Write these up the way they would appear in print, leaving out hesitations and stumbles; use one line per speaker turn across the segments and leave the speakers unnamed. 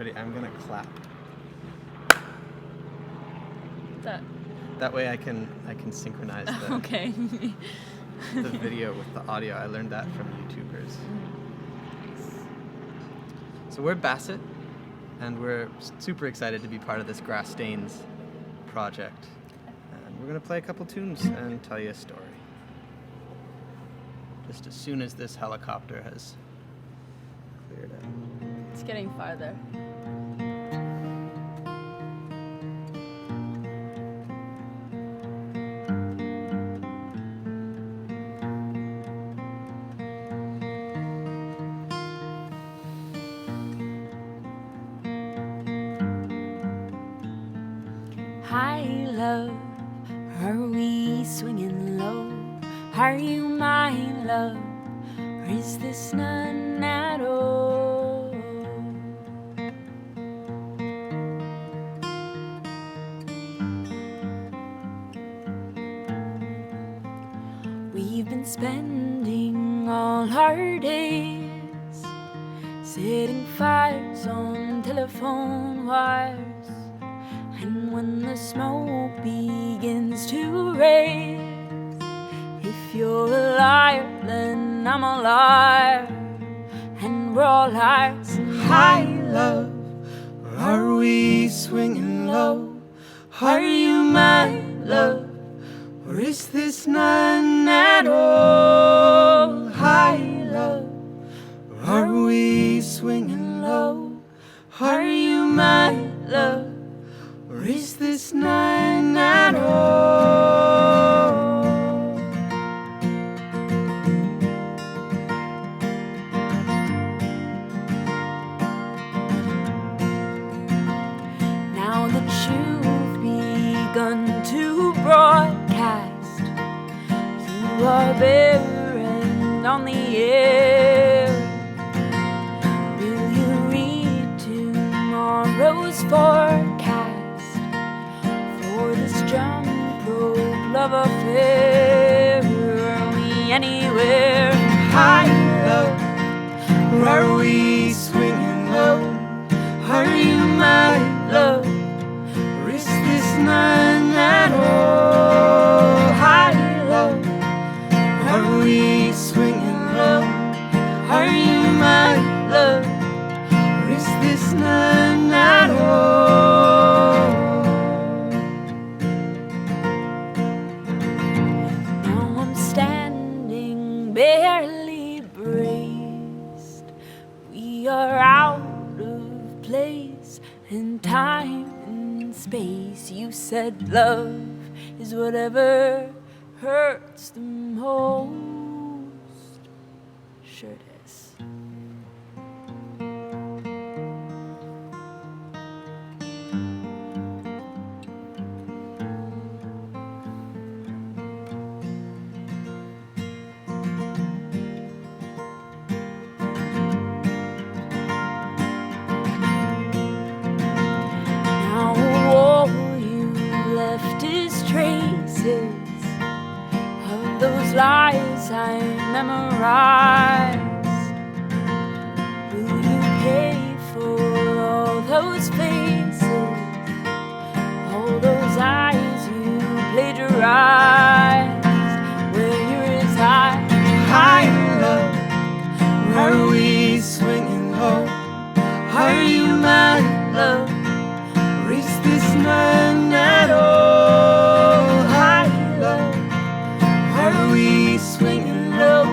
Ready? I'm gonna clap.
That
way I can synchronize the
okay.
the video with the audio. I learned that from YouTubers. So we're Basset, and we're super excited to be part of this Grass Stains project. And we're gonna play a couple tunes and tell you a story. Just as soon as this helicopter has cleared out.
It's getting farther. Hi, love, are we swinging low? Are you my love, or is this none at all? We've been spending all our days setting fires on telephone wires. And when the smoke begins to raise, if you're a liar, then I'm a liar, and we're all liars.
Hi, love, or are we swinging low? Are you my love, or is this none at all? Hi, love, or are we swinging low? Are you my love, or is this none at all?
Now that you've begun to broadcast, you are there and on the air. Will you read tomorrow's forecast for this jump rope love affair? Are we anywhere?
Hi, love, or are we swinging low? Are you my love, or is this none at all? Hi, love, are we swinging low? Are you my love, or is this none at all?
Now I'm standing barely braced. We are out of place and time and space. You said love is whatever hurts the most. Sure it is. Now all you left is traces of those lies I memorized. Will you pay for all those faces, all those eyes you plagiarized? Where you reside?
Hi, love, are we swinging low? Are you my love, or is this none at all? Hi, love, are we swinging low?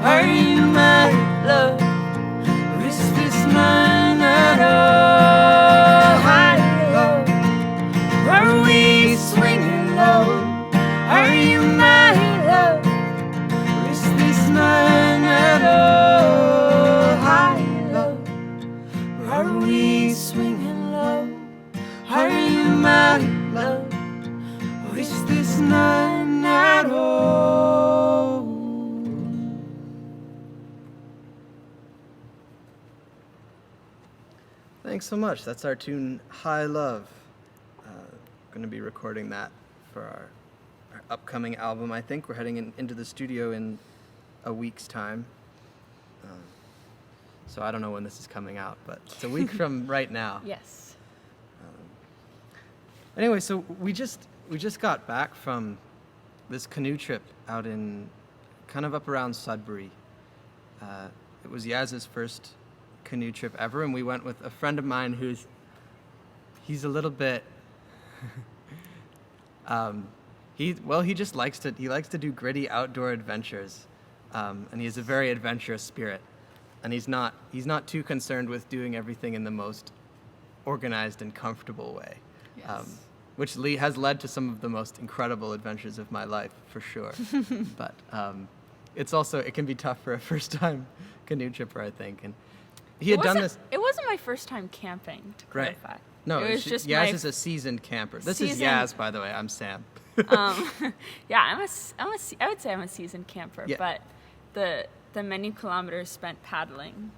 Are you my love, or is this none at all? Hi, love, are we swinging low? Are you my love, or is this none at all? Hi, love, are we swinging low? Are you my love, or is this none at all? Thanks so much. That's our tune, High Love. Going to be recording that for our upcoming album. I think we're heading into the studio in a week's time. So I don't know when this is coming out, but it's a week from right now.
Yes.
Anyway, so we just got back from this canoe trip out in kind of up around Sudbury. It was Yaz's first canoe trip ever, and we went with a friend of mine he's a little bit he just likes to do gritty outdoor adventures, and he has a very adventurous spirit, and he's not too concerned with doing everything in the most organized and comfortable way.
Yes.
Which has led to some of the most incredible adventures of my life, for sure. But it can be tough for a first-time canoe tripper, I think. And he had done this.
It wasn't my first time camping, to clarify.
Right. No,
it was just
Yaz is a seasoned camper. This is Yaz, by the way. I'm Sam.
Yeah, I would say I'm a seasoned camper,
Yeah.
but the many kilometers spent paddling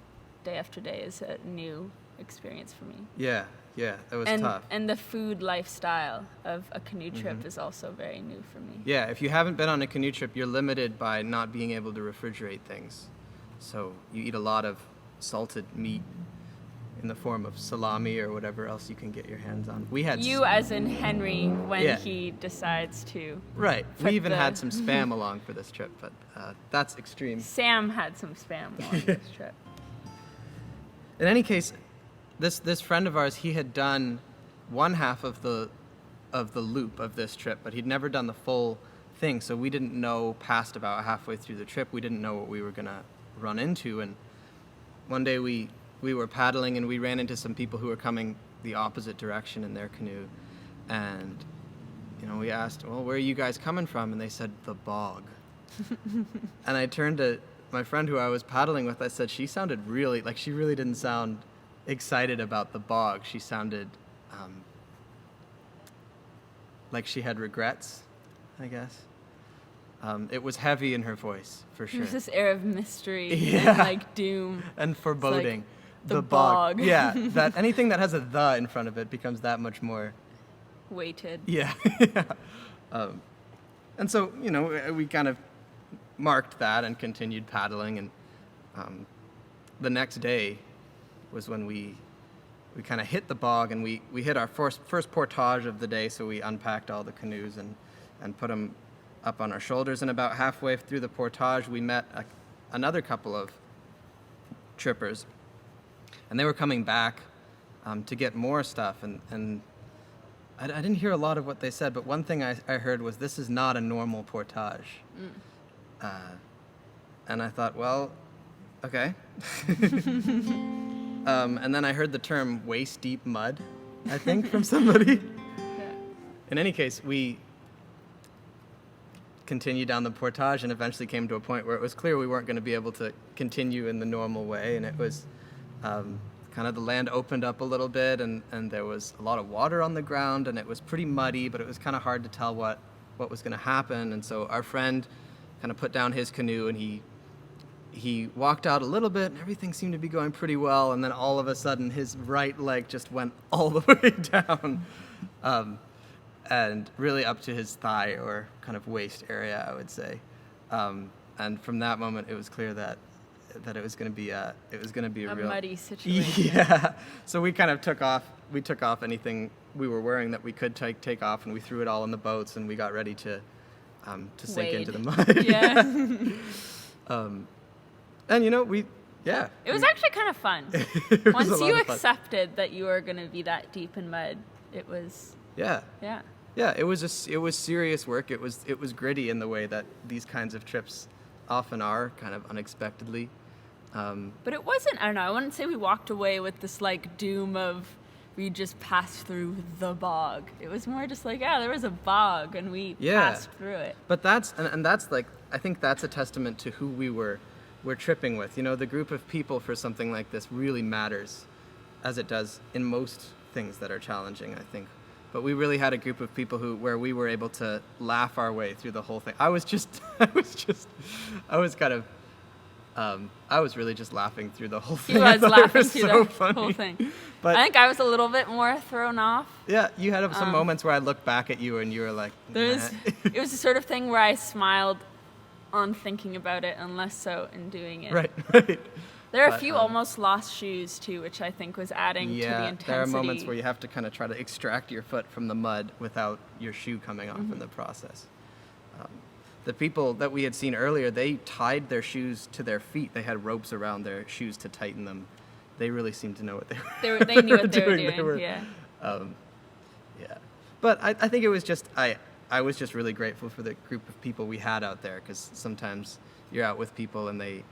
day after day is a new experience for me.
Yeah, that was tough.
And the food lifestyle of a canoe trip is also very new for me.
Yeah, if you haven't been on a canoe trip, you're limited by not being able to refrigerate things. So you eat a lot of salted meat in the form of salami or whatever else you can get your hands on. We had
You as in Henry when he decides to.
Right. We even had some Spam along for this trip, but that's extreme.
Sam had some Spam on this trip.
In any case, this friend of ours, he had done one half of the loop of this trip, but he'd never done the full thing, so we didn't know past about halfway through the trip. We didn't know what we were gonna run into, and one day we were paddling and we ran into some people who were coming the opposite direction in their canoe, and we asked, well, where are you guys coming from? And they said, the bog. And I turned to my friend who I was paddling with. I said, she sounded really, she really didn't sound excited about the bog. She sounded like she had regrets, I guess. It was heavy in her voice, for sure.
There's this air of mystery
Yeah.
and doom.
And foreboding.
The bog.
Yeah, that anything that has a "the" in front of it becomes that much more
Weighted.
Yeah. And so, we kind of marked that and continued paddling, and the next day was when we kind of hit the bog, and we hit our first portage of the day, so we unpacked all the canoes and put them up on our shoulders, and about halfway through the portage, we met another couple of trippers, and they were coming back to get more stuff, and I didn't hear a lot of what they said, but one thing I heard was, this is not a normal portage. And I thought, well, okay. And then I heard the term waist-deep mud, I think, from somebody.
Yeah.
In any case, we continued down the portage and eventually came to a point where it was clear we weren't going to be able to continue in the normal way, and it was kind of the land opened up a little bit, and there was a lot of water on the ground, and it was pretty muddy, but it was kind of hard to tell what was going to happen. And so our friend kind of put down his canoe, and he walked out a little bit, and everything seemed to be going pretty well, and then all of a sudden his right leg just went all the way down, and really up to his thigh or kind of waist area, I would say. And from that moment, it was clear that it was going to be a real
muddy situation.
Yeah. So we kind of took off anything we were wearing that we could take off, and we threw it all in the boats, and we got ready to sink
Wade.
into the mud.
Yeah.
And
It was actually kind of fun. Once you accepted that you were going to be that deep in mud, it was.
Yeah.
Yeah.
Yeah, it was serious work. It was gritty in the way that these kinds of trips often are, kind of unexpectedly.
But it wasn't, I don't know, I wouldn't say we walked away with this doom of we just passed through the bog. It was more just there was a bog and we passed through it.
But that's I think that's a testament to who we're tripping with. The group of people for something like this really matters, as it does in most things that are challenging, I think. But we really had a group of people where we were able to laugh our way through the whole thing. I was really just laughing through the whole thing.
He was laughing through the
funny.
whole thing.
But
I think I was a little bit more thrown off.
Yeah, you had some moments where I looked back at you and you were like,
it was the sort of thing where I smiled on thinking about it and less so in doing it.
Right.
There are a
But,
few almost lost shoes too, which I think was adding to the intensity.
There are moments where you have to kind of try to extract your foot from the mud without your shoe coming off in the process. The people that we had seen earlier, they tied their shoes to their feet. They had ropes around their shoes to tighten them. They really seemed to know what
they knew what they were doing. Yeah.
Yeah. But I think it was just, I was just really grateful for the group of people we had out there, because sometimes you're out with people and they,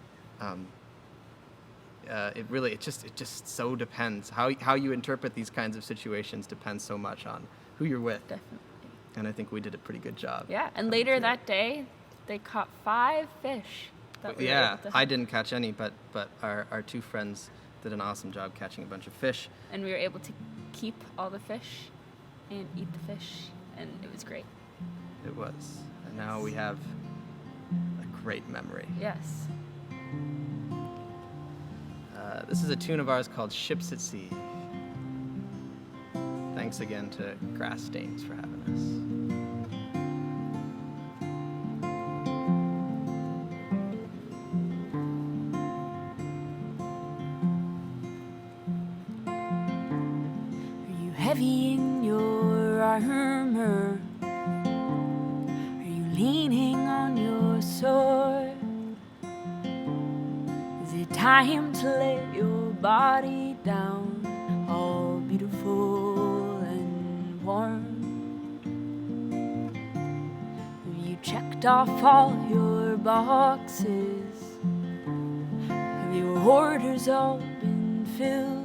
it just so depends. How you interpret these kinds of situations depends so much on who you're with.
Definitely.
And I think we did a pretty good job.
Yeah, and later that day, they caught 5 fish.
I didn't catch any, but our 2 friends did an awesome job catching a bunch of fish.
And we were able to keep all the fish and eat the fish, and it was great.
It was. And now we have a great memory.
Yes.
This is a tune of ours called Ships at Sea. Thanks again to Grass Stains for having us.
Heavy in your armor? Are you leaning on your sword? Is it time to let your body down, all beautiful and warm? Have you checked off all your boxes? Have your orders all been filled?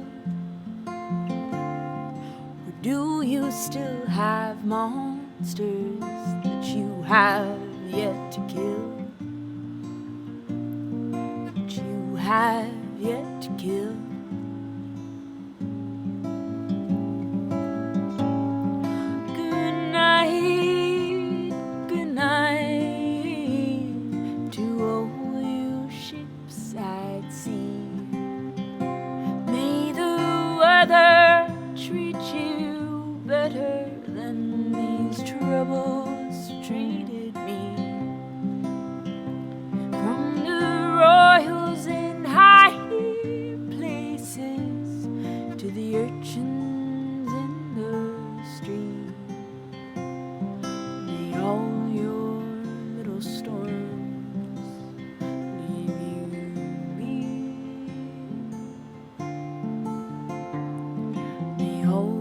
Do you still have monsters that you have yet to kill? That you have yet to kill? Good night to all you ships at sea. May the weather treat you better than these troubles treated me. From the royals in high places to the urchins in the street, may all your little storms leave you be. May all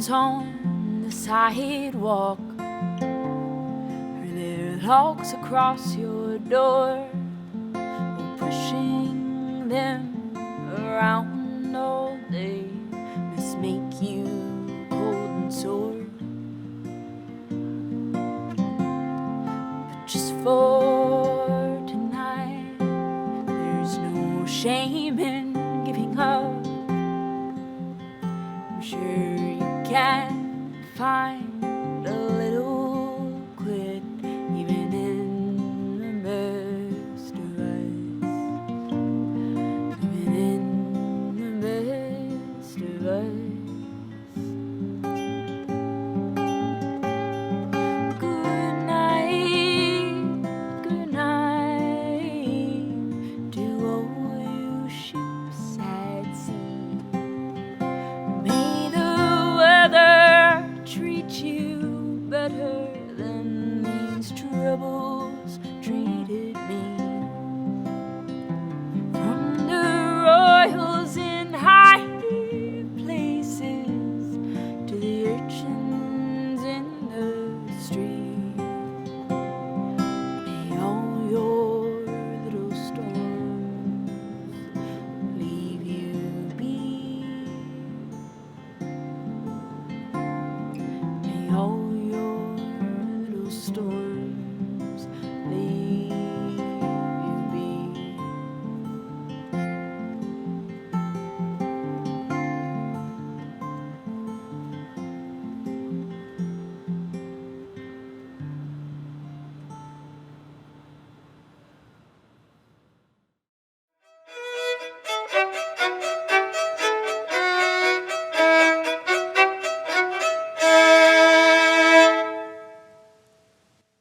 on the sidewalk? Are there logs across your door? Or pushing them around all day must make you cold and sore? But just for tonight, there's no shame in giving up. I'm sure you can find a little quit even in the best of us. Even in the best of us. Good night to all you ships at sea. May the weather treat you better than these troubles